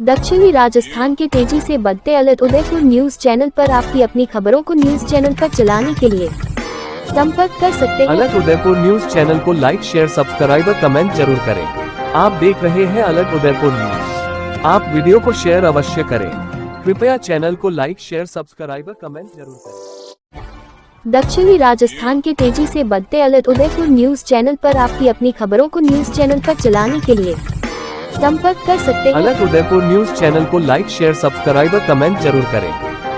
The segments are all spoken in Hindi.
दक्षिणी राजस्थान के तेजी से बढ़ते अलर्ट उदयपुर न्यूज चैनल पर आपकी अपनी खबरों को न्यूज चैनल पर चलाने के लिए संपर्क कर सकते हैं। अलर्ट उदयपुर न्यूज चैनल को लाइक शेयर सब्सक्राइब और कमेंट जरूर करें। आप देख रहे हैं अलर्ट उदयपुर न्यूज। आप वीडियो को शेयर अवश्य करें। कृपया चैनल को लाइक शेयर सब्सक्राइब और कमेंट जरूर करें। दक्षिणी राजस्थान के तेजी से बढ़ते अलर्ट उदयपुर न्यूज चैनल पर आपकी अपनी खबरों को न्यूज चैनल पर चलाने के लिए संपर्क कर सकते हैं। अलर्ट उदयपुर न्यूज चैनल को लाइक शेयर सब्सक्राइब और कमेंट जरूर करें।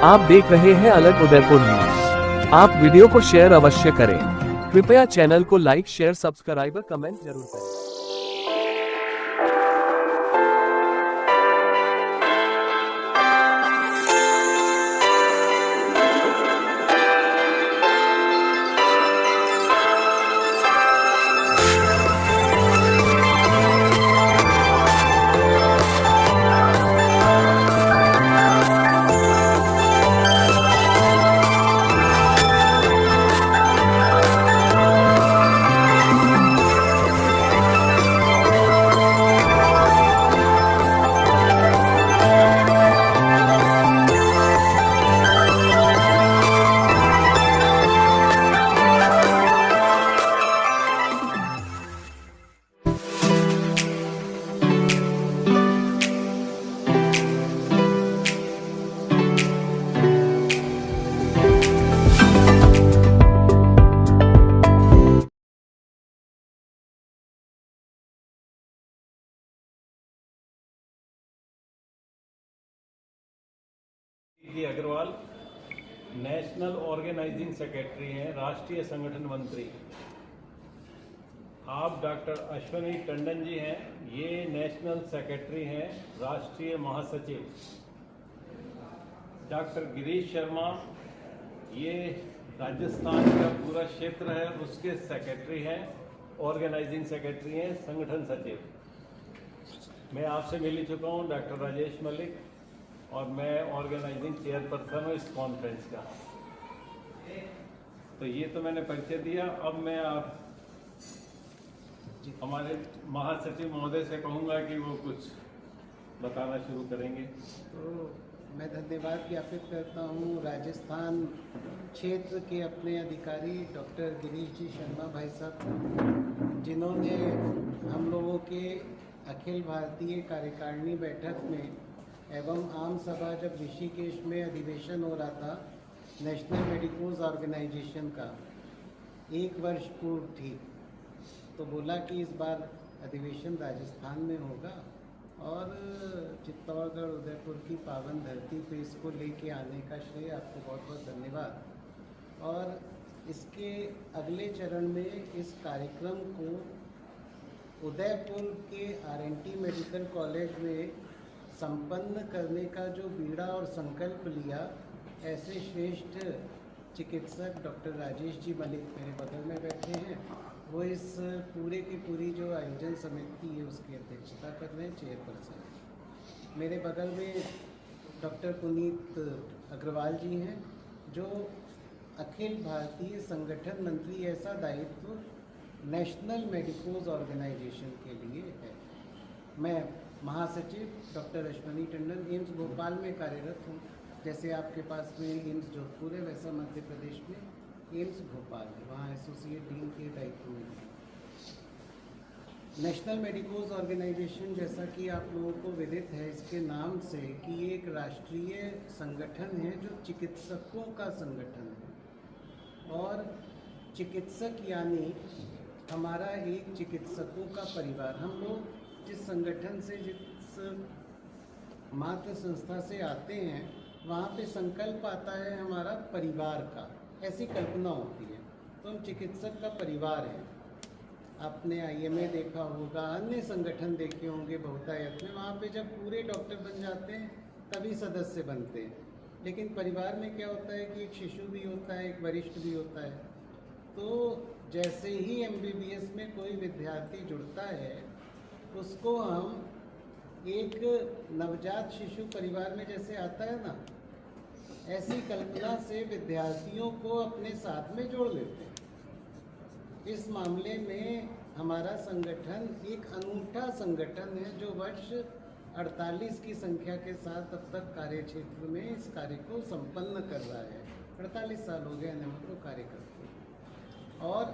आप देख रहे हैं अलर्ट उदयपुर न्यूज। आप वीडियो को शेयर अवश्य करें। कृपया चैनल को लाइक शेयर सब्सक्राइब और कमेंट जरूर करें। अग्रवाल नेशनल ऑर्गेनाइजिंग सेक्रेटरी हैं, राष्ट्रीय संगठन मंत्री। आप डॉक्टर अश्वनी टंडन जी हैं, ये नेशनल सेक्रेटरी हैं, राष्ट्रीय महासचिव। डॉक्टर गिरीश शर्मा ये राजस्थान का पूरा क्षेत्र है उसके सेक्रेटरी हैं, ऑर्गेनाइजिंग सेक्रेटरी हैं, संगठन सचिव। मैं आपसे मिल ही चुका हूँ, डॉक्टर राजेश मलिक, और मैं ऑर्गेनाइजिंग चेयरपर्सन हूँ इस कॉन्फ्रेंस का। तो ये तो मैंने परिचय दिया। अब मैं आप हमारे महासचिव महोदय से कहूँगा कि वो कुछ बताना शुरू करेंगे। तो मैं धन्यवाद ज्ञापित करता हूँ राजस्थान क्षेत्र के अपने अधिकारी डॉक्टर गिरीश जी शर्मा भाई साहब, जिन्होंने हम लोगों के अखिल भारतीय कार्यकारिणी बैठक में एवं आम सभा जब ऋषिकेश में अधिवेशन हो रहा था नेशनल मेडिकल्स ऑर्गेनाइजेशन का 1 वर्ष पूर्व थी, तो बोला कि इस बार अधिवेशन राजस्थान में होगा और चित्तौड़गढ़ उदयपुर की पावन धरती पे इसको लेके आने का श्रेय आपको बहुत बहुत धन्यवाद। और इसके अगले चरण में इस कार्यक्रम को उदयपुर के RNT मेडिकल कॉलेज में संपन्न करने का जो बीड़ा और संकल्प लिया, ऐसे श्रेष्ठ चिकित्सक डॉक्टर राजेश जी मलिक मेरे बगल में बैठे हैं, वो इस पूरे की पूरी जो आयोजन समिति है उसकी अध्यक्षता कर रहे हैं, चेयरपर्सन। मेरे बगल में डॉक्टर पुनीत अग्रवाल जी हैं, जो अखिल भारतीय संगठन मंत्री, ऐसा दायित्व नेशनल मेडिकल्स ऑर्गेनाइजेशन के लिए है। मैं महासचिव डॉक्टर अश्वनी टंडन एम्स भोपाल में कार्यरत हूँ। जैसे आपके पास में एम्स जोधपुर है, वैसा मध्य प्रदेश में एम्स भोपाल है, वहाँ एसोसिएट डीन के दायित्व में है। नेशनल मेडिकल्स ऑर्गेनाइजेशन, जैसा कि आप लोगों को विदित है इसके नाम से, कि ये एक राष्ट्रीय संगठन है जो चिकित्सकों का संगठन है। और चिकित्सक यानी हमारा एक चिकित्सकों का परिवार। हम लोग जिस संगठन से, जिस मातृ संस्था से आते हैं, वहाँ पे संकल्प आता है हमारा परिवार का, ऐसी कल्पना होती है। तो हम चिकित्सक का परिवार हैं। आपने IMA देखा होगा, अन्य संगठन देखे होंगे बहुतायत में, वहाँ पे जब पूरे डॉक्टर बन जाते हैं तभी सदस्य बनते हैं। लेकिन परिवार में क्या होता है कि एक शिशु भी होता है, एक वरिष्ठ भी होता है। तो जैसे ही MBBS में कोई विद्यार्थी जुड़ता है, उसको हम एक नवजात शिशु परिवार में जैसे आता है ना, ऐसी कल्पना से विद्यार्थियों को अपने साथ में जोड़ लेते हैं। इस मामले में हमारा संगठन एक अनूठा संगठन है, जो वर्ष 48 की संख्या के साथ अब तक कार्य क्षेत्र में इस कार्य को संपन्न कर रहा है। 48 साल हो गए एनएमओ को कार्य करते, और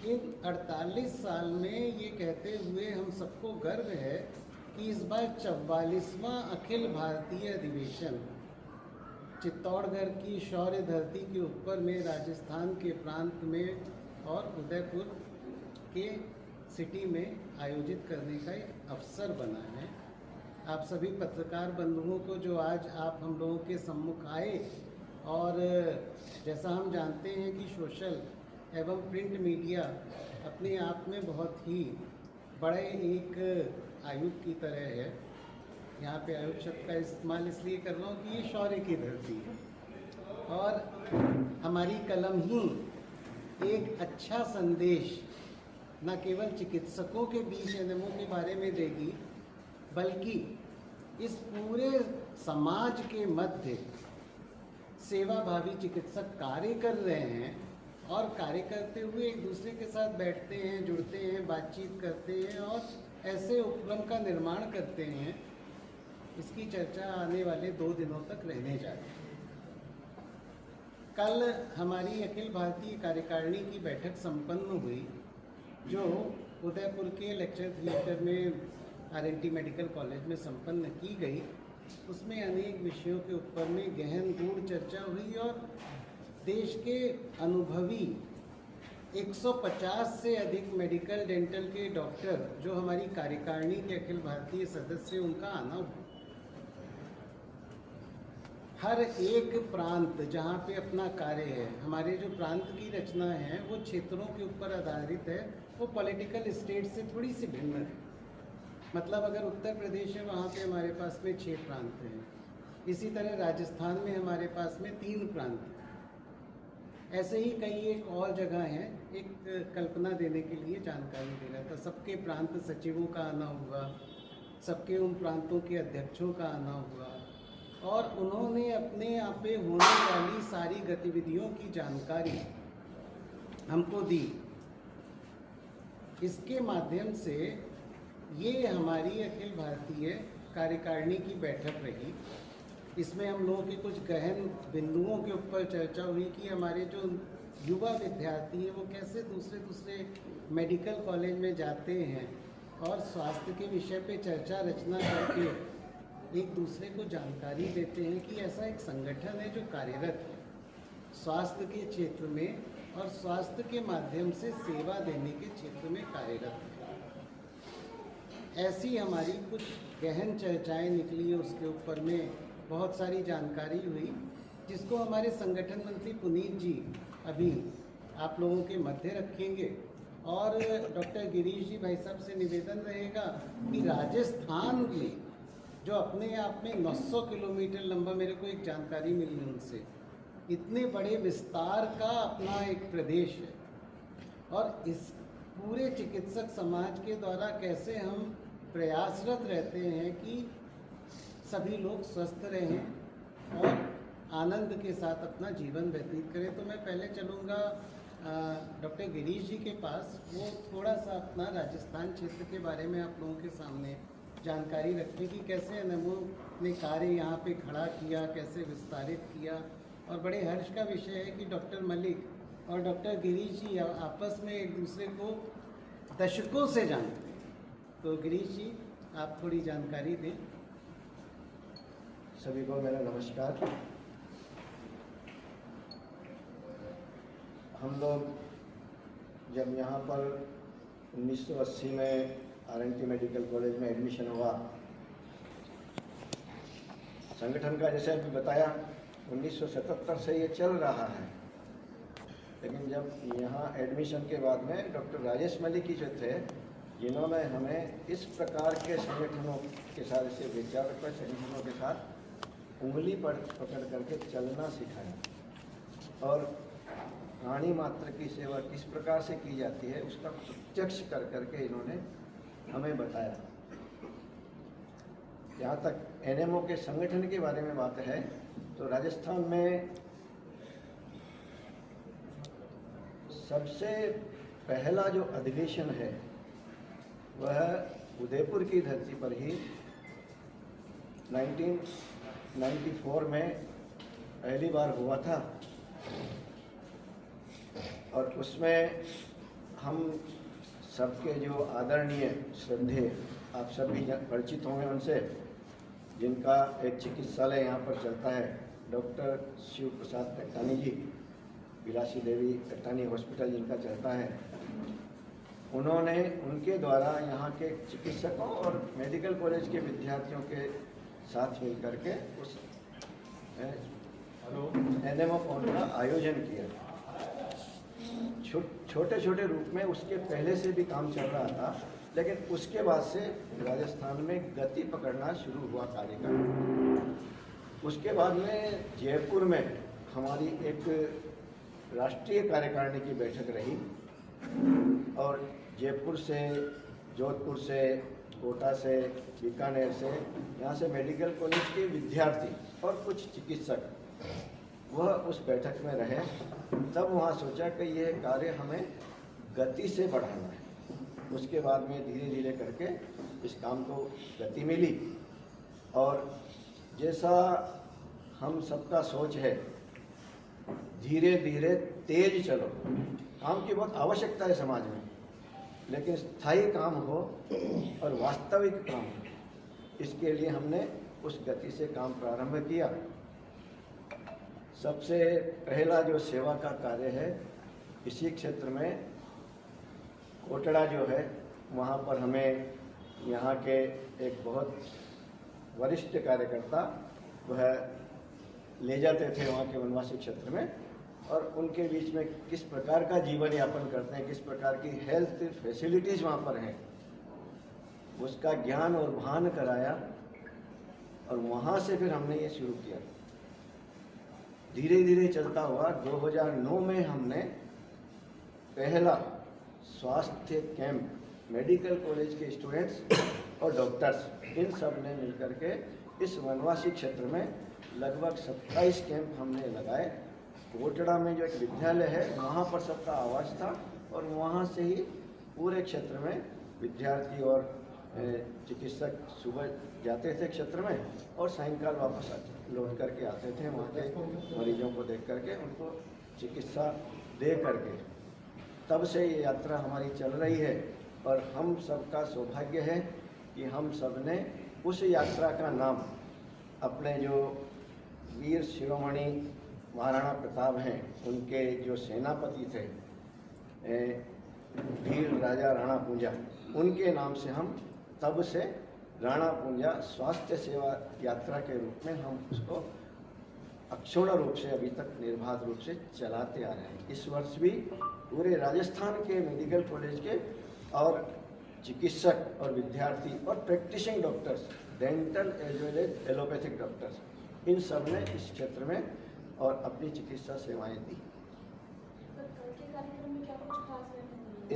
इन 48 साल में ये कहते हुए हम सबको गर्व है कि इस बार 44वां अखिल भारतीय अधिवेशन चित्तौड़गढ़ की शौर्य धरती के ऊपर में, राजस्थान के प्रांत में और उदयपुर के सिटी में आयोजित करने का एक अवसर बना है। आप सभी पत्रकार बंधुओं को जो आज आप हम लोगों के सम्मुख आए, और जैसा हम जानते हैं कि सोशल एवं प्रिंट मीडिया अपने आप में बहुत ही बड़े एक आयुध की तरह है। यहाँ पे आयुध शब्द का इस्तेमाल इसलिए कर रहा हूँ कि ये शौर्य की धरती है और हमारी कलम ही एक अच्छा संदेश न केवल चिकित्सकों के बीच एनएमओ के बारे में देगी, बल्कि इस पूरे समाज के मध्य सेवाभावी चिकित्सक कार्य कर रहे हैं, और कार्य करते हुए एक दूसरे के साथ बैठते हैं, जुड़ते हैं, बातचीत करते हैं और ऐसे उपक्रम का निर्माण करते हैं। इसकी चर्चा आने वाले 2 दिनों तक रहने जा रही है। कल हमारी अखिल भारतीय कार्यकारिणी की बैठक संपन्न हुई, जो उदयपुर के लेक्चर थिएटर में RNT मेडिकल कॉलेज में संपन्न की गई। उसमें अनेक विषयों के ऊपर में गहन गूढ़ चर्चा हुई, और देश के अनुभवी 150 से अधिक मेडिकल डेंटल के डॉक्टर जो हमारी कार्यकारिणी के अखिल भारतीय सदस्य, उनका आना हुआ। हर एक प्रांत जहाँ पे अपना कार्य है, हमारे जो प्रांत की रचना है वो क्षेत्रों के ऊपर आधारित है, वो पॉलिटिकल स्टेट से थोड़ी सी भिन्न है। मतलब अगर उत्तर प्रदेश है, वहाँ पे हमारे पास में 6 प्रांत हैं। इसी तरह राजस्थान में हमारे पास में 3 प्रांत हैं। ऐसे ही कई एक और जगह हैं। एक कल्पना देने के लिए जानकारी दे रहा था, सबके प्रांत सचिवों का आना हुआ, सबके उन प्रांतों के अध्यक्षों का आना हुआ, और उन्होंने अपने यहाँ पे होने वाली सारी गतिविधियों की जानकारी हमको दी। इसके माध्यम से ये हमारी अखिल भारतीय कार्यकारिणी की बैठक रही। इसमें हम लोगों के कुछ गहन बिंदुओं के ऊपर चर्चा हुई कि हमारे जो युवा विद्यार्थी हैं वो कैसे दूसरे मेडिकल कॉलेज में जाते हैं और स्वास्थ्य के विषय पे चर्चा रचना करके एक दूसरे को जानकारी देते हैं कि ऐसा एक संगठन है जो कार्यरत है स्वास्थ्य के क्षेत्र में और स्वास्थ्य के माध्यम से सेवा देने के क्षेत्र में कार्यरत है। ऐसी हमारी कुछ गहन चर्चाएं निकली, उसके ऊपर में बहुत सारी जानकारी हुई, जिसको हमारे संगठन मंत्री पुनीत जी अभी आप लोगों के मध्य रखेंगे। और डॉक्टर गिरीश जी भाई साहब से निवेदन रहेगा कि राजस्थान में जो अपने आप में 900 किलोमीटर लंबा, मेरे को एक जानकारी मिली उनसे, इतने बड़े विस्तार का अपना एक प्रदेश है, और इस पूरे चिकित्सक समाज के द्वारा कैसे हम प्रयासरत रहते हैं कि सभी लोग स्वस्थ रहें और आनंद के साथ अपना जीवन व्यतीत करें। तो मैं पहले चलूँगा डॉक्टर गिरीश जी के पास, वो थोड़ा सा अपना राजस्थान क्षेत्र के बारे में आप लोगों के सामने जानकारी रखें कि कैसे एनएमओ ने कार्य यहाँ पे खड़ा किया, कैसे विस्तारित किया। और बड़े हर्ष का विषय है कि डॉक्टर मलिक और डॉक्टर गिरीश जी आपस में एक दूसरे को दशकों से जानते हैं। तो गिरीश जी, आप थोड़ी जानकारी दें। सभी को मेरा नमस्कार। हम लोग जब यहाँ पर 1980 में RNT मेडिकल कॉलेज में एडमिशन हुआ, संगठन का जैसे अभी बताया 1977 से ये चल रहा है, लेकिन जब यहाँ एडमिशन के बाद में डॉक्टर राजेश मलिक जो थे, जिन्होंने हमें इस प्रकार के संगठनों के साथ, ऐसे विचारक संगठनों के साथ उंगली पर पकड़ करके चलना सिखाया और प्राणी मात्र की सेवा किस प्रकार से की जाती है उसका प्रत्यक्ष कर करके इन्होंने हमें बताया। यहाँ तक एनएमओ के संगठन के बारे में बात है तो राजस्थान में सबसे पहला जो अधिवेशन है वह उदयपुर की धरती पर ही 1994 में पहली बार हुआ था और उसमें हम सबके जो आदरणीय श्रद्धेय आप सब भी परिचित होंगे उनसे, जिनका एक चिकित्सालय यहाँ पर चलता है, डॉक्टर शिव प्रसाद कट्टानी जी, विलासी देवी कट्टानी हॉस्पिटल जिनका चलता है, उन्होंने उनके द्वारा यहाँ के चिकित्सकों और मेडिकल कॉलेज के विद्यार्थियों के साथ मिलकर के उस एनएमओ पॉइंट का आयोजन किया। छोटे छोटे रूप में उसके पहले से भी काम चल रहा था, लेकिन उसके बाद से राजस्थान में गति पकड़ना शुरू हुआ कार्य का। उसके बाद में जयपुर में हमारी एक राष्ट्रीय कार्यकारिणी की बैठक रही और जयपुर से, जोधपुर से, कोटा से, बीकानेर से, यहाँ से मेडिकल कॉलेज के विद्यार्थी और कुछ चिकित्सक वह उस बैठक में रहे। तब वहाँ सोचा कि ये कार्य हमें गति से बढ़ाना है। उसके बाद में धीरे धीरे करके इस काम को गति मिली और जैसा हम सबका सोच है, धीरे धीरे तेज चलो। काम की बहुत आवश्यकता है समाज में, लेकिन स्थायी काम हो और वास्तविक काम हो, इसके लिए हमने उस गति से काम प्रारंभ किया। सबसे पहला जो सेवा का कार्य है इसी क्षेत्र में कोटड़ा जो है, वहाँ पर हमें यहाँ के एक बहुत वरिष्ठ कार्यकर्ता वह ले जाते थे वहाँ के वनवासी क्षेत्र में और उनके बीच में किस प्रकार का जीवन यापन करते हैं, किस प्रकार की हेल्थ फैसिलिटीज़ वहाँ पर हैं, उसका ज्ञान और भान कराया और वहाँ से फिर हमने ये शुरू किया। धीरे धीरे चलता हुआ 2009 में हमने पहला स्वास्थ्य कैंप मेडिकल कॉलेज के स्टूडेंट्स और डॉक्टर्स इन सब ने मिलकर के इस वनवासी क्षेत्र में लगभग 27 कैंप हमने लगाए। कोटड़ा में जो एक विद्यालय है वहाँ पर सबका आवास था और वहाँ से ही पूरे क्षेत्र में विद्यार्थी और चिकित्सक सुबह जाते थे क्षेत्र में और सायंकाल वापस लौट करके आते थे, वहाँ के मरीजों को देख करके उनको चिकित्सा दे करके। तब से ये यात्रा हमारी चल रही है और हम सबका सौभाग्य है कि हम सब ने उस यात्रा का नाम अपने जो वीर शिरोमणि महाराणा प्रताप हैं उनके जो सेनापति थे वीर राजा राणा पूंजा, उनके नाम से हम तब से राणा पूंजा स्वास्थ्य सेवा यात्रा के रूप में हम उसको अक्षुण्ण रूप से अभी तक निर्बाध रूप से चलाते आ रहे हैं। इस वर्ष भी पूरे राजस्थान के मेडिकल कॉलेज के और चिकित्सक और विद्यार्थी और practising doctors, dental as well as allopathic doctors, इन सब ने इस क्षेत्र में और अपनी चिकित्सा सेवाएं दी।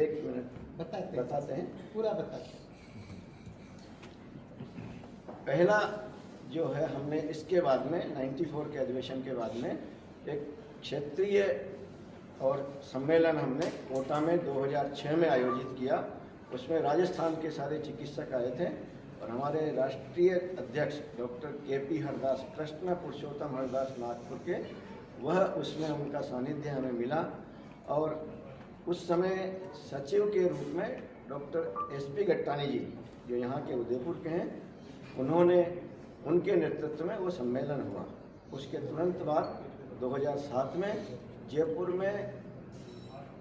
एक मिनट बताते हैं, पूरा बताते हैं। पहला जो है हमने इसके बाद में 94 के अधिवेशन के बाद में एक क्षेत्रीय और सम्मेलन हमने कोटा में 2006 में आयोजित किया। उसमें राजस्थान के सारे चिकित्सक आए थे और हमारे राष्ट्रीय अध्यक्ष डॉक्टर KP हरदास, कृष्ण पुरुषोत्तम हरदास नागपुर के, वह उसमें उनका सानिध्य हमें मिला और उस समय सचिव के रूप में डॉक्टर SP गट्टानी जी जो यहाँ के उदयपुर के हैं, उन्होंने उनके नेतृत्व में वो सम्मेलन हुआ। उसके तुरंत बाद 2007 में जयपुर में,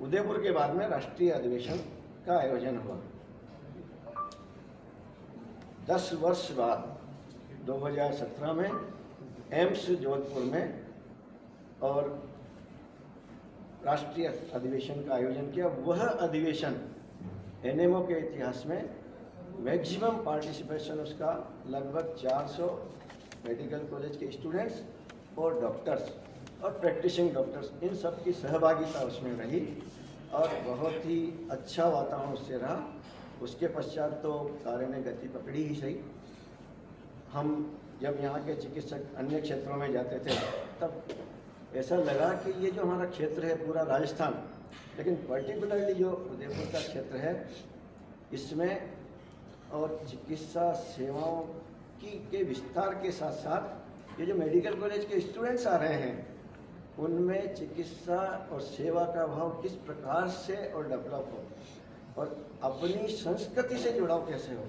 उदयपुर के बाद में राष्ट्रीय अधिवेशन का आयोजन हुआ। 10 वर्ष बाद 2017 में एम्स जोधपुर में और राष्ट्रीय अधिवेशन का आयोजन किया। वह अधिवेशन एनएमओ के इतिहास में मैक्सिमम पार्टिसिपेशन उसका लगभग 400 मेडिकल कॉलेज के स्टूडेंट्स और डॉक्टर्स और प्रैक्टिसिंग डॉक्टर्स, इन सब की सहभागिता उसमें रही और बहुत ही अच्छा वातावरण उससे रहा। उसके पश्चात तो कार्य ने गति पकड़ी ही सही। हम जब यहाँ के चिकित्सक अन्य क्षेत्रों में जाते थे तब ऐसा लगा कि ये जो हमारा क्षेत्र है पूरा राजस्थान, लेकिन पर्टिकुलरली जो उदयपुर का क्षेत्र है, इसमें और चिकित्सा सेवाओं के विस्तार के साथ साथ ये जो मेडिकल कॉलेज के स्टूडेंट्स आ रहे हैं उनमें चिकित्सा और सेवा का भाव किस प्रकार से और डेवलप हो और अपनी संस्कृति से जुड़ाव कैसे हो,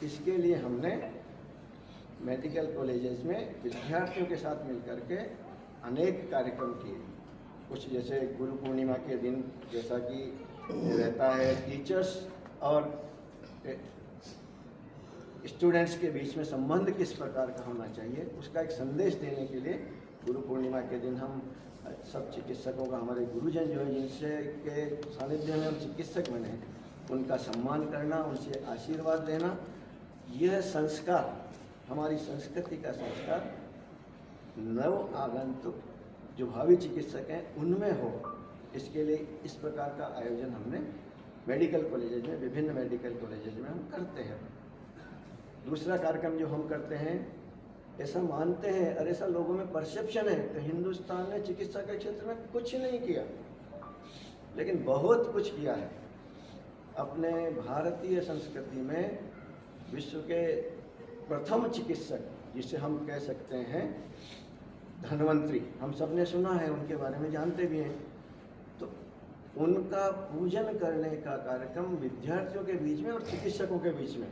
इसके लिए हमने मेडिकल कॉलेजेस में विद्यार्थियों के साथ मिलकर के अनेक कार्यक्रम किए। कुछ जैसे गुरु पूर्णिमा के दिन जैसा कि रहता है टीचर्स और स्टूडेंट्स के बीच में संबंध किस प्रकार का होना चाहिए, उसका एक संदेश देने के लिए गुरु पूर्णिमा के दिन हम सब चिकित्सकों का, हमारे गुरुजन जो है जिनसे के सानिध्य में हम चिकित्सक बने, उनका सम्मान करना, उनसे आशीर्वाद लेना, यह संस्कार हमारी संस्कृति का संस्कार नव आगंतुक जो भावी चिकित्सक हैं उनमें हो, इसके लिए इस प्रकार का आयोजन हमने मेडिकल कॉलेजेज में, विभिन्न मेडिकल कॉलेजेज में हम करते हैं। दूसरा कार्यक्रम जो हम करते हैं, ऐसा मानते हैं और ऐसा लोगों में परसेप्शन है कि हिंदुस्तान ने चिकित्सा के क्षेत्र में कुछ नहीं किया, लेकिन बहुत कुछ किया है। अपने भारतीय संस्कृति में विश्व के प्रथम चिकित्सक जिसे हम कह सकते हैं धन्वंतरी, हम सब ने सुना है, उनके बारे में जानते भी हैं, तो उनका पूजन करने का कार्यक्रम विद्यार्थियों के बीच में और चिकित्सकों के बीच में,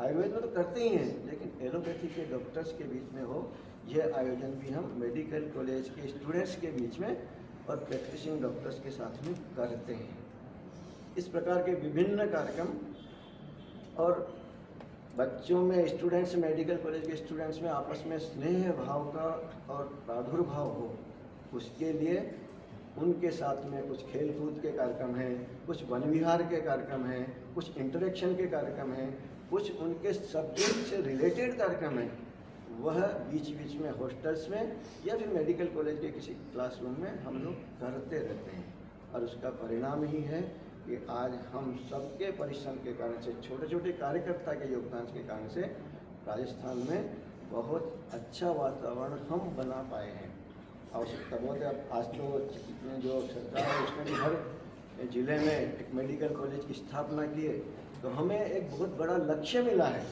आयुर्वेद में तो करते ही हैं लेकिन एलोपैथी के डॉक्टर्स के बीच में हो, यह आयोजन भी हम मेडिकल कॉलेज के स्टूडेंट्स के बीच में और प्रैक्टिसिंग डॉक्टर्स के साथ में करते हैं। इस प्रकार के विभिन्न कार्यक्रम और बच्चों में, स्टूडेंट्स, मेडिकल कॉलेज के स्टूडेंट्स में आपस में स्नेह भाव का और प्रादुर्भाव हो, उसके लिए उनके साथ में कुछ खेल कूद के कार्यक्रम हैं, कुछ वन विहार के कार्यक्रम हैं, कुछ इंटरेक्शन के कार्यक्रम हैं, कुछ उनके सब्जेक्ट से रिलेटेड कार्यक्रम हैं, वह बीच बीच में हॉस्टल्स में या फिर मेडिकल कॉलेज के किसी क्लासरूम में हम लोग करते रहते हैं। और उसका परिणाम ही है कि आज हम सबके परिश्रम के कारण से, छोटे छोटे कार्यकर्ता के योगदान के कारण से राजस्थान में बहुत अच्छा वातावरण हम बना पाए हैं। आवश्यकता बहुत है। अब आज तो जो सरकार है उसने भी हर जिले में एक मेडिकल कॉलेज की स्थापना की है, तो हमें एक बहुत बड़ा लक्ष्य मिला है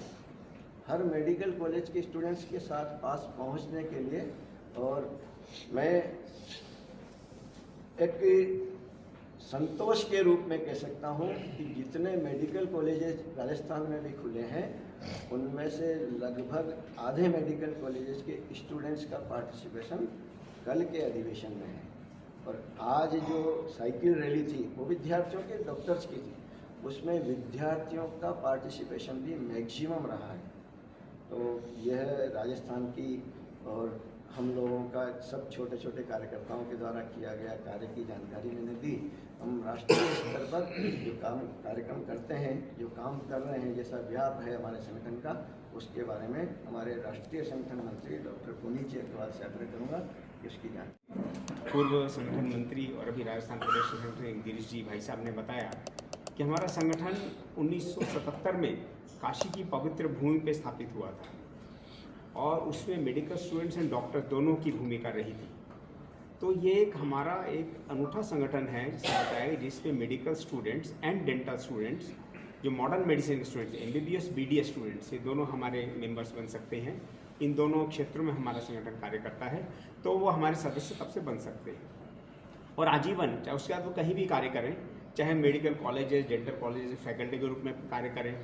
हर मेडिकल कॉलेज के स्टूडेंट्स के साथ पास पहुंचने के लिए। और मैं एक संतोष के रूप में कह सकता हूं कि जितने मेडिकल कॉलेजेस राजस्थान में भी खुले हैं उनमें से लगभग आधे मेडिकल कॉलेजेस के स्टूडेंट्स का पार्टिसिपेशन कल के अधिवेशन में है। और आज जो साइकिल रैली थी वो विद्यार्थियों के, डॉक्टर्स की थी, उसमें विद्यार्थियों का पार्टिसिपेशन भी मैक्सिमम रहा है। तो यह राजस्थान की और हम लोगों का सब छोटे छोटे कार्यकर्ताओं के द्वारा किया गया कार्य की जानकारी मैंने दी। हम राष्ट्रीय स्तर पर जो कार्यक्रम करते हैं, जो काम कर रहे हैं, जैसा व्याप है हमारे संगठन का, उसके बारे में हमारे राष्ट्रीय संगठन मंत्री डॉक्टर पुनीत जी अग्रवाल से आग्रह करूँगा कि उसकी जानकारी। पूर्व संगठन मंत्री और अभी राजस्थान प्रदेश सेक्रेटरी गिरीश जी भाई साहब ने बताया कि हमारा संगठन 1977 में काशी की पवित्र भूमि पे स्थापित हुआ था और उसमें मेडिकल स्टूडेंट्स एंड डॉक्टर दोनों की भूमिका रही थी। तो ये एक हमारा एक अनूठा संगठन है जिसमें बताया जिसमें medical students and dental students, जो मॉडर्न मेडिसिन के स्टूडेंट्स, MBBS BDS स्टूडेंट्स, ये दोनों हमारे मेंबर्स बन सकते हैं। इन दोनों क्षेत्रों में हमारा संगठन कार्य करता है, तो वो हमारे सदस्य तब से बन सकते हैं और आजीवन, चाहे उसके बाद वो कहीं भी कार्य करें, चाहे medical colleges, dental colleges faculty के रूप में कार्य करें,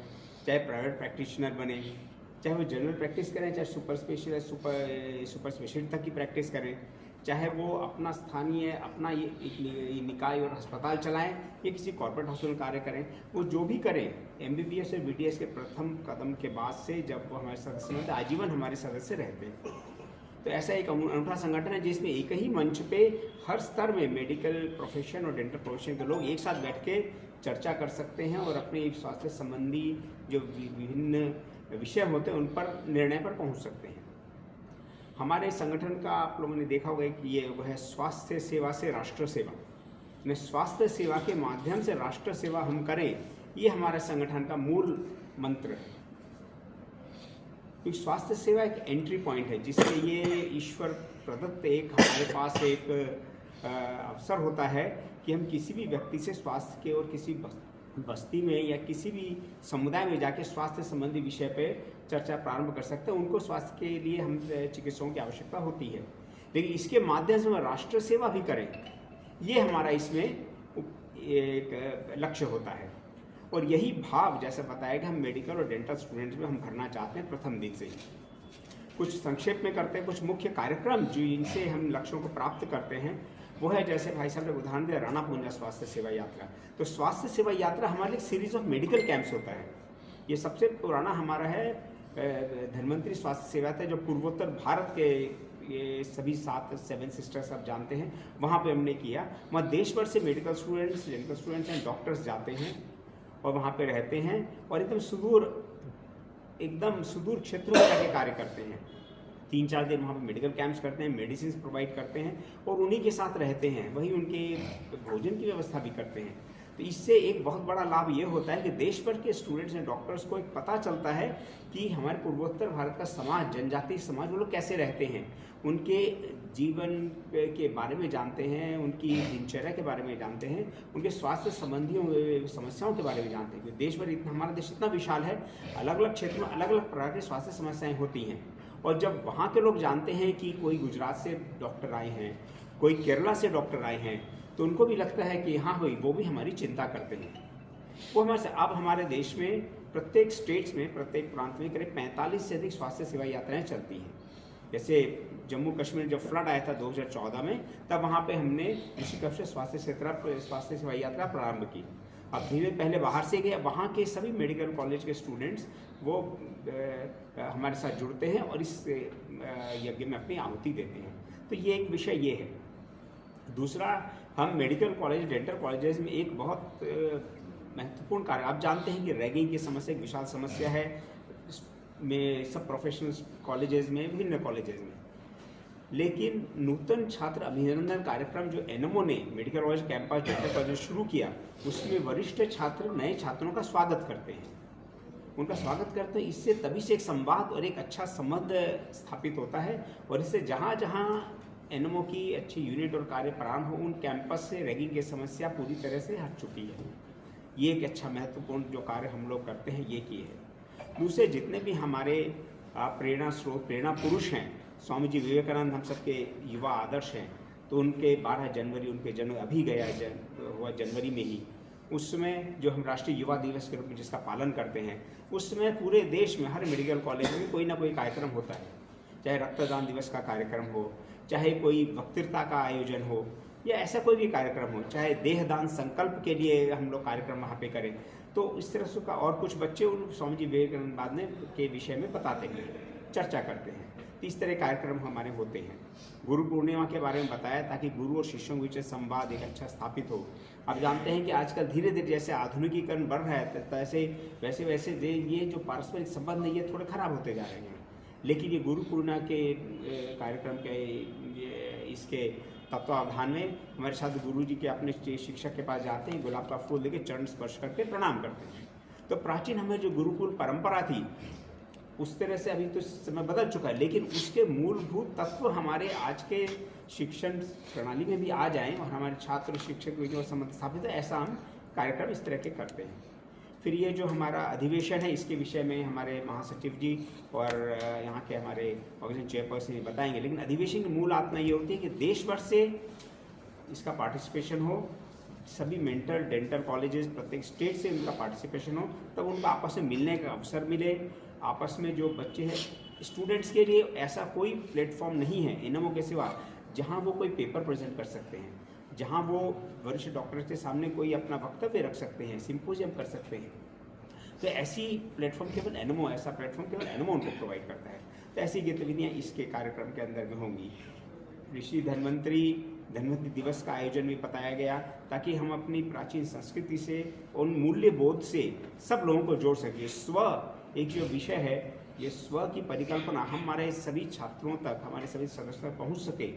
चाहे प्राइवेट प्रैक्टिशनर बने, चाहे वो जनरल प्रैक्टिस करें, चाहे सुपर स्पेशलिस्ट तक की प्रैक्टिस करें, चाहे वो अपना स्थानीय अपना ये निकाय और अस्पताल चलाएं या किसी कॉर्पोरेट हॉस्पिटल कार्य करें, वो जो भी करें MBBS और BDS के प्रथम कदम के बाद से जब वो हमारे सदस्य होते हैं, आजीवन हमारे सदस्य रहते हैं। तो ऐसा एक अनूठा संगठन है जिसमें एक ही मंच पे हर स्तर में मेडिकल प्रोफेशन और डेंटल प्रोफेशन के लोग एक साथ बैठ के चर्चा कर सकते हैं और अपने स्वास्थ्य संबंधी जो विभिन्न विषय होते हैं उन पर निर्णय पर पहुंच सकते हैं। हमारे संगठन का आप लोगों ने देखा होगा कि ये वो है स्वास्थ्य सेवा से राष्ट्र सेवा। ने स्वास्थ्य सेवा के माध्यम से राष्ट्र सेवा हम करें, ये हमारे संगठन का मूल मंत्र है। क्योंकि स्वास्थ्य सेवा एक एंट्री पॉइंट है जिससे ये ईश्वर प्रदत्त एक हमारे पास एक अवसर होता है कि हम किसी भी व्यक्ति से स्वास्थ्य के और किसी बस्ती में या किसी भी समुदाय में जाके स्वास्थ्य संबंधी विषय पे चर्चा प्रारंभ कर सकते हैं। उनको स्वास्थ्य के लिए हम चिकित्सकों की आवश्यकता होती है, लेकिन इसके माध्यम से हम राष्ट्र सेवा भी करें, ये हमारा इसमें एक लक्ष्य होता है। और यही भाव जैसे बताया कि हम मेडिकल और डेंटल स्टूडेंट्स में हम भरना चाहते हैं प्रथम दिन से ही। कुछ संक्षेप में करते हैं, कुछ मुख्य कार्यक्रम जो इनसे हम लक्ष्यों को प्राप्त करते हैं वो है, जैसे भाई साहब ने उदाहरण दिया राणा पुंजा स्वास्थ्य सेवा यात्रा। तो स्वास्थ्य सेवा यात्रा हमारे लिए सीरीज ऑफ मेडिकल कैंप्स होता है। ये सबसे पुराना हमारा है धन्वंतरी स्वास्थ्य सेवा था, जो पूर्वोत्तर भारत के ये सभी 7 सिस्टर्स आप जानते हैं, वहाँ पे हमने किया। वहाँ देश भर से medical students, dental students and doctors जाते हैं और वहाँ पे रहते हैं और एकदम सुदूर क्षेत्रों में जाके कार्य करते हैं। 3-4 दिन वहाँ पे मेडिकल कैंप्स करते हैं, मेडिसिन प्रोवाइड करते हैं और उन्हीं के साथ रहते हैं, वहीं उनके भोजन की व्यवस्था भी करते हैं। तो इससे एक बहुत बड़ा लाभ ये होता है कि देश भर के स्टूडेंट्स एंड डॉक्टर्स को एक पता चलता है कि हमारे पूर्वोत्तर भारत का समाज, जनजातीय समाज, वो लोग कैसे रहते हैं, उनके जीवन के बारे में जानते हैं, उनकी दिनचर्या के बारे में जानते हैं, उनके स्वास्थ्य संबंधी समस्याओं के बारे में जानते हैं। क्योंकि देश भर हमारा देश इतना विशाल है, अलग अलग क्षेत्रों में अलग अलग प्रकार की स्वास्थ्य समस्याएँ होती हैं। और जब वहाँ के लोग जानते हैं कि कोई गुजरात से डॉक्टर आए हैं, कोई केरला से डॉक्टर आए हैं, तो उनको भी लगता है कि हाँ भाई वो भी हमारी चिंता करते हैं। वो हमारे अब हमारे देश में प्रत्येक स्टेट्स में, प्रत्येक प्रांत में करीब 45 से अधिक स्वास्थ्य सेवा यात्राएं चलती हैं। जैसे जम्मू कश्मीर जब फ्लड आया था 2014 में, तब वहाँ पे हमने ऋषिकेश से स्वास्थ्य सेवा यात्रा प्रारंभ की। अब धीरे पहले बाहर से गए, वहाँ के सभी मेडिकल कॉलेज के स्टूडेंट्स वो हमारे साथ जुड़ते हैं और इस यज्ञ में अपनी आहुति देते हैं। तो ये एक विषय ये है। दूसरा, हम मेडिकल कॉलेज, डेंटल कॉलेजेस में एक बहुत महत्वपूर्ण कार्य, आप जानते हैं कि रैगिंग की समस्या एक विशाल समस्या है में सब प्रोफेशनल कॉलेजेस में, विभिन्न कॉलेजेस में। लेकिन नूतन छात्र अभिनंदन कार्यक्रम जो एनएमओ ने medical college campus dental college शुरू किया, उसमें वरिष्ठ छात्र नए छात्रों का स्वागत करते हैं, उनका स्वागत करते हैं। इससे तभी से एक संवाद और एक अच्छा संबंध स्थापित होता है और इससे जहाँ जहाँ एनएमओ की अच्छी यूनिट और कार्य प्रारंभ हो, उन कैंपस से रैगिंग की समस्या पूरी तरह से हट चुकी है। ये एक अच्छा महत्वपूर्ण जो कार्य हम लोग करते हैं ये किए है। दूसरे जितने भी हमारे प्रेरणा स्रोत, प्रेरणा पुरुष हैं, स्वामी जी विवेकानंद हम सबके युवा आदर्श हैं, तो उनके 12 जनवरी उनके जन्म अभी गया हुआ जनवरी में ही, उस समय जो हम राष्ट्रीय युवा दिवस के रूप में जिसका पालन करते हैं, उस समय पूरे देश में हर मेडिकल कॉलेज में कोई ना कोई कार्यक्रम होता है। चाहे रक्तदान दिवस का कार्यक्रम हो, चाहे कोई वक्तृता का आयोजन हो, या ऐसा कोई भी कार्यक्रम हो, चाहे देहदान संकल्प के लिए हम लोग कार्यक्रम वहाँ पे करें, तो इस तरह से का। और कुछ बच्चे उन स्वामी जी विवेकानंद बाद में के विषय में बताते हैं, चर्चा करते हैं। तो इस तरह कार्यक्रम हमारे होते हैं। गुरु पूर्णिमा के बारे में बताया ताकि गुरु और शिष्यों के बीच संवाद एक अच्छा स्थापित हो। आप जानते हैं कि आजकल धीरे धीरे जैसे आधुनिकीकरण बढ़ रहा है, वैसे वैसे ये जो पारस्परिक संबंध है ये थोड़े खराब होते जा रहे हैं। लेकिन ये गुरु पूर्णिमा के कार्यक्रम के इसके तत्वावधान में हमारे साथ गुरु जी के अपने शिक्षक के पास जाते हैं, गुलाब का फूल लेके चरण स्पर्श करके प्रणाम करते हैं। तो प्राचीन हमें जो गुरुकुल परंपरा थी उस तरह से अभी तो समय बदल चुका है, लेकिन उसके मूलभूत तत्व हमारे आज के शिक्षण प्रणाली में भी आ जाएं और हमारे छात्र शिक्षक के जो संबंध स्थापित है, ऐसा हम कार्यक्रम इस तरह के करते हैं। फिर ये जो हमारा अधिवेशन है, इसके विषय में हमारे महासचिव जी और यहाँ के हमारे ऑर्गेनाइजेशन चेयरपर्सन बताएंगे। लेकिन अधिवेशन की मूल आत्मा ये होती है कि देश भर से इसका पार्टिसिपेशन हो, सभी मेंटल डेंटल कॉलेजेस प्रत्येक स्टेट से उनका पार्टिसिपेशन हो, तब उनको आपस में मिलने का अवसर मिले। आपस में जो बच्चे हैं, स्टूडेंट्स के लिए ऐसा कोई प्लेटफॉर्म नहीं है एनएमओ के सिवा जहाँ वो कोई पेपर प्रेजेंट कर सकते हैं, जहाँ वो वरिष्ठ डॉक्टर्स के सामने कोई अपना वक्तव्य रख सकते हैं, सिंपोजियम कर सकते हैं। तो ऐसी प्लेटफॉर्म केवल एनएमओ, ऐसा प्लेटफॉर्म केवल एनएमओ उनको प्रोवाइड करता है। तो ऐसी गतिविधियाँ इसके कार्यक्रम के अंदर में होंगी। ऋषि धन्वंतरी दिवस का आयोजन भी बताया गया ताकि हम अपनी प्राचीन संस्कृति से, उन मूल्य बोध से सब लोगों को जोड़ सकें। स्व एक जो विषय है, ये स्व की परिकल्पना हमारे सभी छात्रों तक, हमारे सभी सदस्यों तक पहुँच सके।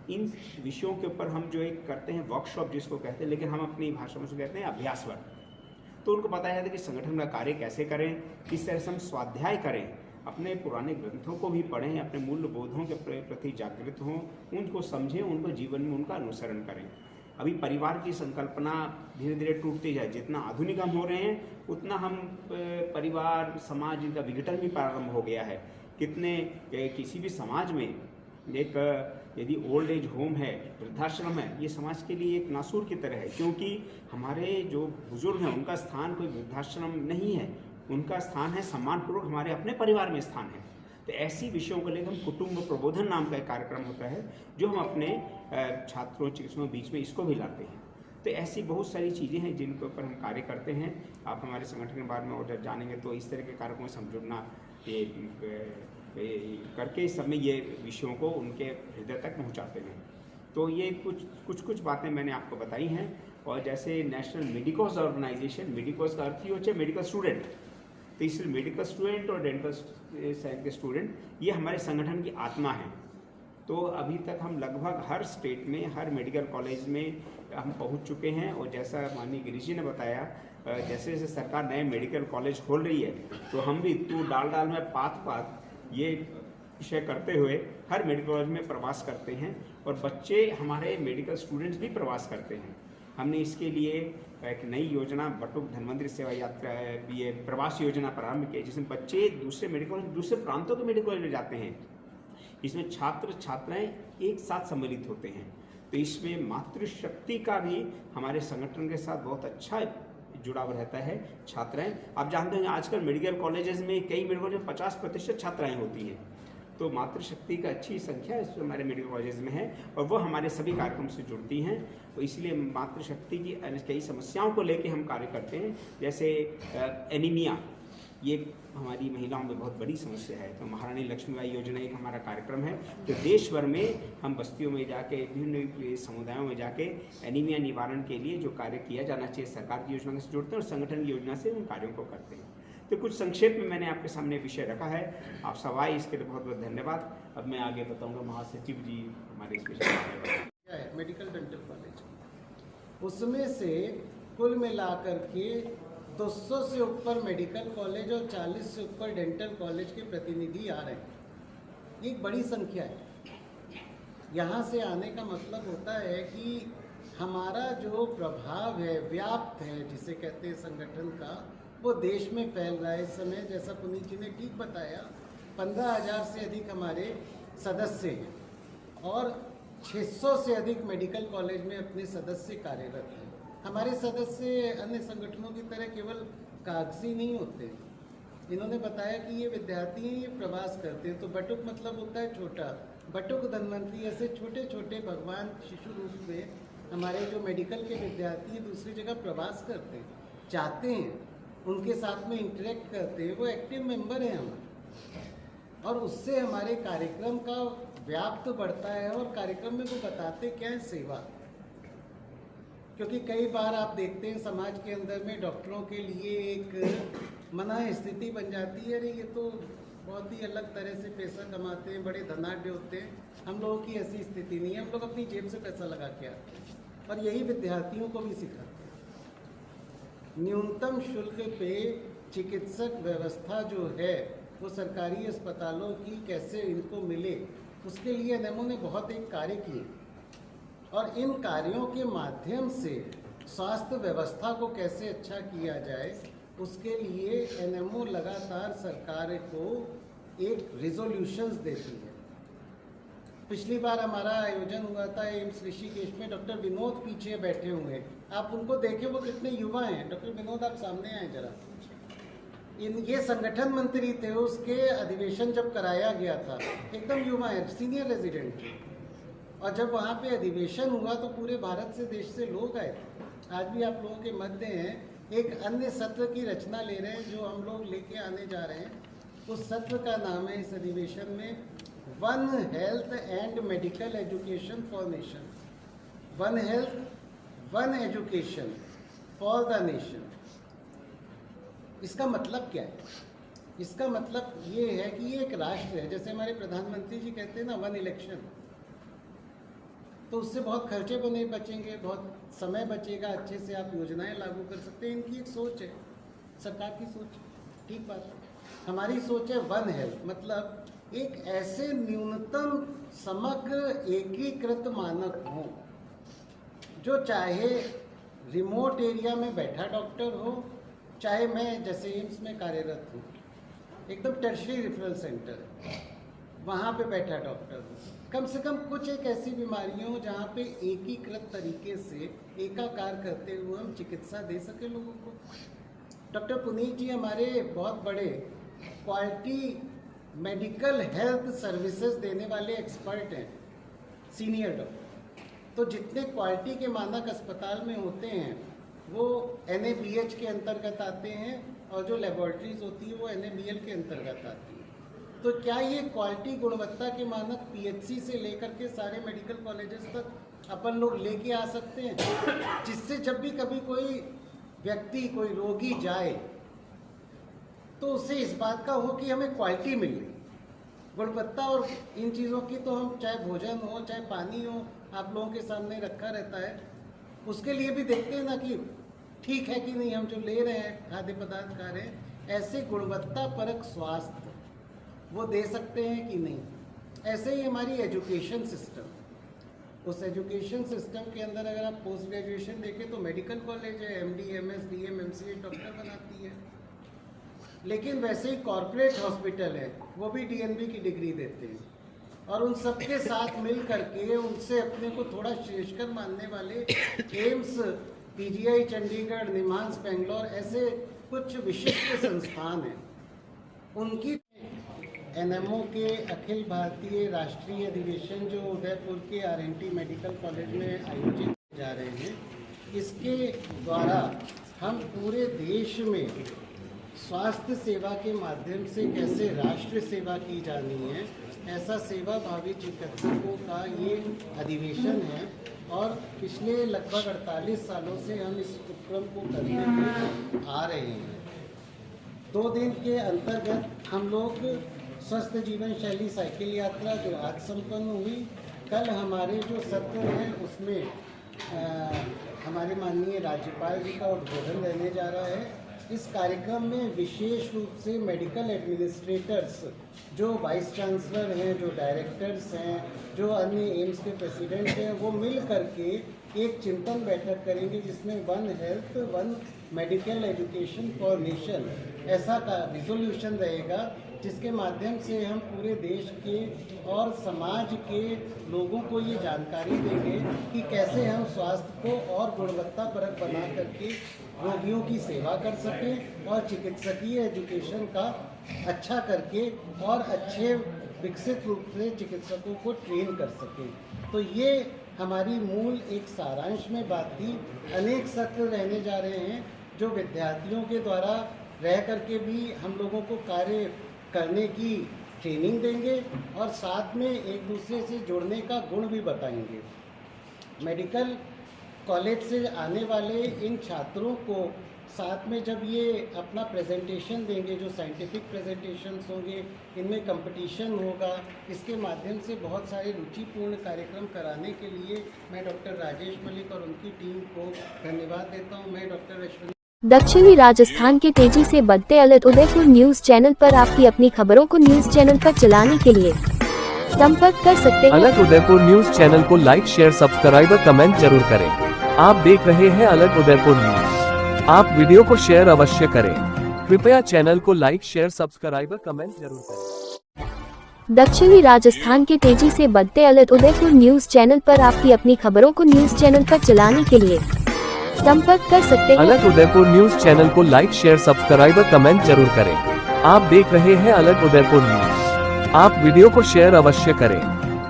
इन विषयों के ऊपर हम जो एक करते हैं वर्कशॉप जिसको कहते हैं, लेकिन हम अपनी भाषा में उसको कहते हैं अभ्यास वर्ग। तो उनको बताया जाता है कि संगठन का कार्य कैसे करें, किस तरह से हम स्वाध्याय करें, अपने पुराने ग्रंथों को भी पढ़ें, अपने मूल्य बोधों के प्रति जागृत हों, उनको समझें, उनको जीवन में उनका अनुसरण करें। अभी परिवार की संकल्पना धीरे धीरे टूटती जाए। जितना आधुनिक हम हो रहे हैं उतना हम परिवार समाज इनका विघटन भी प्रारंभ हो गया है। किसी भी समाज में एक यदि ओल्ड एज होम है, वृद्धाश्रम है, ये समाज के लिए एक नासूर की तरह है, क्योंकि हमारे जो बुजुर्ग हैं उनका स्थान कोई वृद्धाश्रम नहीं है, उनका स्थान है सम्मानपूर्वक हमारे अपने परिवार में स्थान है। तो ऐसी विषयों को लेकर हम कुटुंब प्रबोधन नाम का एक कार्यक्रम होता है जो हम अपने छात्रों चिकित्सकों के बीच में इसको भी लाते हैं। तो ऐसी बहुत सारी चीज़ें हैं जिनके ऊपर हम कार्य करते हैं। आप हमारे संगठन के बारे में और जब जानेंगे तो इस तरह के कार्यक्रमों से हम जुड़ना करके इस समय ये विषयों को उनके हृदय तक पहुंचाते हैं। तो ये कुछ बातें मैंने आपको बताई हैं। और जैसे नेशनल मेडिकोस ऑर्गेनाइजेशन, मेडिकोस का अर्थ ही होता है मेडिकल स्टूडेंट, तो इसलिए मेडिकल स्टूडेंट और डेंटल साइंस के स्टूडेंट ये हमारे संगठन की आत्मा है। तो अभी तक हम लगभग हर स्टेट में, हर मेडिकल कॉलेज में हम पहुंच चुके हैं। और जैसा माननीय गिरीश जी ने बताया, जैसे जैसे सरकार नए मेडिकल कॉलेज खोल रही है तो हम भी तू डाल में पात ये विषय करते हुए हर मेडिकल कॉलेज में प्रवास करते हैं और बच्चे हमारे मेडिकल स्टूडेंट्स भी प्रवास करते हैं। हमने इसके लिए एक नई योजना बटुक धन्वंतरि सेवा यात्रा ये प्रवास योजना प्रारंभ की, जिसमें बच्चे दूसरे मेडिकल कॉलेज, दूसरे प्रांतों के मेडिकल कॉलेज में जाते हैं। इसमें छात्र छात्राएं एक साथ सम्मिलित होते हैं। तो इसमें मातृशक्ति का भी हमारे संगठन के साथ बहुत अच्छा जुड़ाव रहता है। छात्राएं, आप जानते हैं आजकल मेडिकल कॉलेजेस में, कई मेडिकल कॉलेज में 50% छात्राएं होती हैं। तो मातृशक्ति का अच्छी संख्या इस हमारे मेडिकल कॉलेज में है और वो हमारे सभी कार्यक्रम से जुड़ती हैं। तो इसलिए मातृशक्ति की कई समस्याओं को लेकर हम कार्य करते हैं। जैसे एनीमिया, ये हमारी महिलाओं में बहुत बड़ी समस्या है। तो महारानी लक्ष्मीबाई योजना एक हमारा कार्यक्रम है जो देश भर में हम बस्तियों में जाके, विभिन्न समुदायों में जाके एनीमिया निवारण के लिए जो कार्य किया जाना चाहिए सरकार की योजना से जुड़ते हैं और संगठन की योजना से उन कार्यों को करते हैं। तो कुछ संक्षेप में मैंने आपके सामने विषय रखा है। आप सब आए, इसके लिए बहुत बहुत धन्यवाद। अब मैं आगे बताऊंगा, महासचिव जी हमारे इस विषय में मेडिकल डेंटल कॉलेज, उसमें से कुल मिलाकर के 200 से ऊपर मेडिकल कॉलेज और 40 से ऊपर डेंटल कॉलेज के प्रतिनिधि आ रहे हैं। एक बड़ी संख्या है। यहाँ से आने का मतलब होता है कि हमारा जो प्रभाव है, व्याप्त है जिसे कहते हैं संगठन का, वो देश में फैल रहा है। इस समय जैसा पुनीत जी ने ठीक बताया, 15,000 से अधिक हमारे सदस्य हैं और 600 से अधिक मेडिकल कॉलेज में अपने सदस्य कार्यरत हैं। हमारे सदस्य अन्य संगठनों की तरह केवल कागजी नहीं होते। इन्होंने बताया कि ये विद्यार्थी हैं, ये प्रवास करते हैं। तो बटुक मतलब होता है छोटा, बटुक धन्वंतरि, ऐसे छोटे छोटे भगवान शिशु रूप में हमारे जो मेडिकल के विद्यार्थी दूसरी जगह प्रवास करते हैं, चाहते हैं, उनके साथ में इंटरेक्ट करते हैं, वो एक्टिव मेंबर हैं हमारे। और उससे हमारे कार्यक्रम का व्याप्त बढ़ता है और कार्यक्रम में वो बताते क्या है, सेवा। क्योंकि कई बार आप देखते हैं समाज के अंदर में डॉक्टरों के लिए एक मना स्थिति बन जाती है, अरे ये तो बहुत ही अलग तरह से पैसा कमाते हैं, बड़े धनाढ्य होते हैं। हम लोगों की ऐसी स्थिति नहीं है, हम लोग अपनी जेब से पैसा लगा के आते हैं और यही विद्यार्थियों को भी सिखाते हैं। न्यूनतम शुल्क पे चिकित्सक व्यवस्था जो है वो सरकारी अस्पतालों की कैसे इनको मिले, उसके लिए एनएमओ ने बहुत एक कार्य किए और इन कार्यों के माध्यम से स्वास्थ्य व्यवस्था को कैसे अच्छा किया जाए, उसके लिए एनएमओ लगातार सरकार को एक रिजोल्यूशंस देती है। पिछली बार हमारा आयोजन हुआ था एम्स ऋषिकेश में, डॉक्टर विनोद पीछे बैठे हुए हैं, आप उनको देखें वो कितने युवा हैं। डॉक्टर विनोद आप सामने आए जरा। ये संगठन मंत्री थे, उसके अधिवेशन जब कराया गया था, एकदम युवा है, सीनियर रेजिडेंट थे। और जब वहाँ पे अधिवेशन हुआ तो पूरे भारत से, देश से लोग आए। आज भी आप लोगों के मध्य हैं। एक अन्य सत्र की रचना ले रहे हैं जो हम लोग लेके आने जा रहे हैं। उस सत्र का नाम है इस अधिवेशन में one health and medical education for nation. One health, one education for the nation. इसका मतलब क्या है? इसका मतलब ये है कि ये एक राष्ट्र है। जैसे हमारे प्रधानमंत्री जी कहते हैं ना, वन इलेक्शन, तो उससे बहुत खर्चे बचेंगे, बहुत समय बचेगा, अच्छे से आप योजनाएं लागू कर सकते हैं। इनकी एक सोच है, सरकार की सोच, ठीक बात है। हमारी सोच है वन हेल्थ, मतलब एक ऐसे न्यूनतम समग्र एकीकृत मानक हों जो चाहे रिमोट एरिया में बैठा डॉक्टर हो, चाहे मैं जैसे एम्स में कार्यरत हूँ, एकदम टर्शरी रेफरल सेंटर है, वहाँ पे बैठा डॉक्टर हो, कम से कम कुछ एक ऐसी बीमारियाँ हो जहाँ पे एकीकृत तरीके से एकाकार करते हुए हम चिकित्सा दे सके लोगों को। डॉक्टर पुनीत जी हमारे बहुत बड़े क्वालिटी मेडिकल हेल्थ सर्विसेज देने वाले एक्सपर्ट हैं, सीनियर डॉक्टर। तो जितने क्वालिटी के मानक अस्पताल में होते हैं वो NABH के अंतर्गत आते हैं, और जो लेबोरेटरीज होती है वो NABL के अंतर्गत आती है। तो क्या ये क्वालिटी गुणवत्ता के मानक PHC से लेकर के सारे मेडिकल कॉलेजेस तक अपन लोग लेके आ सकते हैं, जिससे जब भी कभी कोई व्यक्ति, कोई रोगी जाए तो उसे इस बात का हो कि हमें क्वालिटी मिल रही, गुणवत्ता। और इन चीज़ों की तो हम, चाहे भोजन हो चाहे पानी हो, आप लोगों के सामने रखा रहता है, उसके लिए भी देखते हैं ना कि ठीक है कि नहीं, हम जो ले रहे हैं खाद्य पदार्थ खा रहे हैं, ऐसे गुणवत्ता परक स्वास्थ्य वो दे सकते हैं कि नहीं। ऐसे ही हमारी एजुकेशन सिस्टम, उस एजुकेशन सिस्टम के अंदर अगर आप पोस्ट ग्रेजुएशन देखें तो मेडिकल कॉलेज है, MD, MS, DM, MCA doctor बनाती है, लेकिन वैसे ही कॉरपोरेट हॉस्पिटल है, वो भी DNB की डिग्री देते हैं। और उन सबके साथ मिल करके उनसे अपने को थोड़ा श्रेष्ठकर मानने वाले एम्स, PGI चंडीगढ़, निमांस बेंगलोर, ऐसे कुछ विशिष्ट संस्थान हैं, उनकी NMO के अखिल भारतीय राष्ट्रीय अधिवेशन जो उदयपुर के RNT मेडिकल कॉलेज में आयोजित किए जा रहे हैं, इसके द्वारा हम पूरे देश में स्वास्थ्य सेवा के माध्यम से कैसे राष्ट्र सेवा की जानी है, ऐसा सेवा भावी चिकित्सकों का ये अधिवेशन है। और पिछले लगभग 48 सालों से हम इस उपक्रम को करते हुए आ रहे हैं। 2 दिन के अंतर्गत हम लोग स्वस्थ जीवन शैली साइकिल यात्रा जो आज संपन्न हुई, कल हमारे जो सत्र हैं उसमें हमारे माननीय राज्यपाल जी का उद्बोधन रहने जा रहा है। इस कार्यक्रम में विशेष रूप से मेडिकल एडमिनिस्ट्रेटर्स, जो वाइस चांसलर हैं, जो डायरेक्टर्स हैं, जो अन्य एम्स के प्रेसिडेंट हैं, वो मिल करके एक चिंतन बैठक करेंगे जिसमें one health one medical education for nation ऐसा का रिजोल्यूशन रहेगा, जिसके माध्यम से हम पूरे देश के और समाज के लोगों को ये जानकारी देंगे कि कैसे हम स्वास्थ्य को और गुणवत्तापरक बना करके रोगियों की सेवा कर सकें और चिकित्सकीय एजुकेशन का अच्छा करके और अच्छे विकसित रूप से चिकित्सकों को ट्रेन कर सकें। तो ये हमारी मूल एक सारांश में बात थी। अनेक सत्र रहने जा रहे हैं जो विद्यार्थियों के द्वारा रह करके भी हम लोगों को कार्य करने की ट्रेनिंग देंगे और साथ में एक दूसरे से जुड़ने का गुण भी बताएंगे। मेडिकल कॉलेज से आने वाले इन छात्रों को साथ में जब ये अपना प्रेजेंटेशन देंगे, जो साइंटिफिक प्रेजेंटेशंस होंगे, इनमें कंपटीशन होगा, इसके माध्यम से बहुत सारे रुचिपूर्ण कार्यक्रम कराने के लिए मैं डॉक्टर राजेश मलिक और उनकी टीम को धन्यवाद देता हूँ। मैं डॉक्टर अश्विनी। दक्षिणी राजस्थान के तेजी से बढ़ते अलर्ट उदयपुर न्यूज चैनल पर आपकी अपनी खबरों को न्यूज चैनल पर चलाने के लिए संपर्क कर सकते हैं। अलर्ट उदयपुर न्यूज चैनल को लाइक, शेयर, सब्सक्राइब और कमेंट जरूर करें। आप देख रहे हैं अलर्ट उदयपुर न्यूज। आप वीडियो को शेयर अवश्य करें। कृपया चैनल को लाइक, शेयर, सब्सक्राइब और कमेंट जरूर करें। दक्षिणी राजस्थान के तेजी से बढ़ते अलर्ट उदयपुर न्यूज चैनल पर आपकी अपनी खबरों को न्यूज चैनल पर चलाने के लिए संपर्क कर सकते हैं। अलर्ट उदयपुर न्यूज चैनल को लाइक, शेयर, सब्सक्राइब और कमेंट जरूर करें। आप देख रहे हैं अलर्ट उदयपुर न्यूज। आप वीडियो को शेयर अवश्य करें।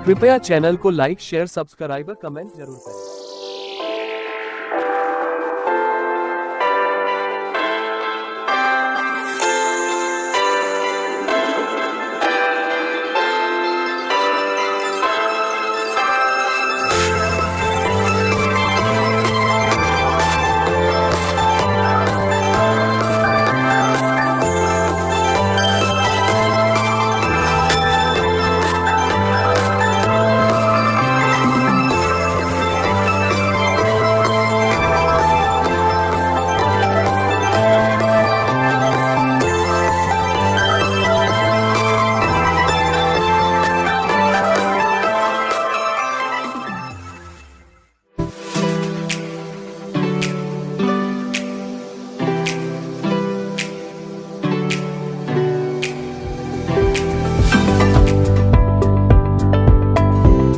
कृपया चैनल को लाइक, शेयर, सब्सक्राइब और कमेंट जरूर करें।